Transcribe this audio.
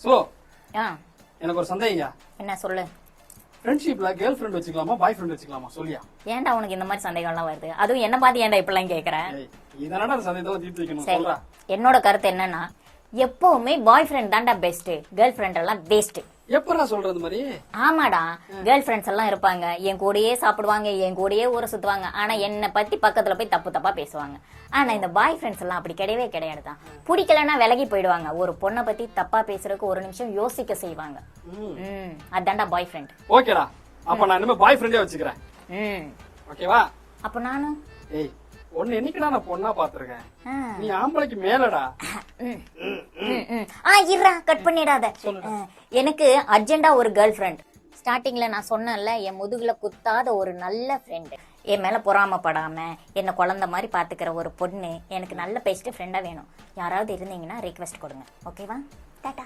So ஆ எனக்கு ஒரு சந்தேகம்யா. என்ன சொல்லு. ஃப்ரெண்ட்ஷிப்ல கேர்ள் ஃப்ரெண்ட் வச்சுக்கலாமா பாய் ஃப்ரெண்ட் வச்சுக்கலாமா சொல்லியா? ஏன்டா உனக்கு இந்த மாதிரி சந்தேகம்லாம் வருது? அதுவும் என்ன பார்த்து ஏன்டா இப்பெல்லாம் கேக்குறேன்? இதனால சந்தேகத்தை தீர்த்து வைக்கணும் சரி, சொல்றா. என்னோட கருத்து என்னன்னா, எப்பவுமே பாய் ஃப்ரெண்ட் தான்டா பெஸ்ட், கேர்ள் ஃப்ரெண்ட் எல்லாம் வேஸ்ட். எப்படா சொல்றது மாதிரி? ஆமாடா, கேர்ள் ஃப்ரெண்ட்ஸ் எல்லாம் இருப்பாங்க, என் கூடயே சாப்பிடுவாங்க, என் கூடயே ஊரை சுத்துவாங்க, ஆனா என்னை பத்தி பக்கத்துல போய் தப்பு தப்பா பேசுவாங்க. ஆனா இந்த பாய் ஃப்ரெண்ட்ஸ் எல்லாம் அப்படி கிடையவே கிடையாதுதான். பிடிக்கலன்னா விலகி போயிடுவாங்க. ஒரு பொண்ணை பத்தி தப்பா பேசுறதுக்கு ஒரு நிமிஷம் யோசிக்க செய்வாங்க. அதான்டா பாய் ஃப்ரெண்ட். ஓகேடா, அப்ப நான் இனிமே பாய் ஃப்ரெண்டே வச்சுக்கிறேன். ஓகேவா? அப்ப நானும் ஏய், ஒன்னு என்னைக்குடா நான் பொண்ணா பாத்துருக்கேன், நீ ஆம்பளைக்கு மேலடா. இருடா, கட் பண்ணிடாத. எனக்கு அர்ஜென்டா ஒரு கேர்ள் ஃப்ரெண்ட். ஸ்டார்டிங்ல நான் சொன்னேன்ல, என் முதுகுல குத்தாத ஒரு நல்ல ஃப்ரெண்ட், என் மேல பொறாமப்படாம என்ன குழந்தை மாதிரி பாத்துக்கிற ஒரு பொண்ணு எனக்கு நல்ல பெஸ்ட் ஃப்ரெண்டா வேணும். யாராவது இருந்தீங்கன்னா ரிக்வெஸ்ட் கொடுங்க. ஓகேவா? டாடா.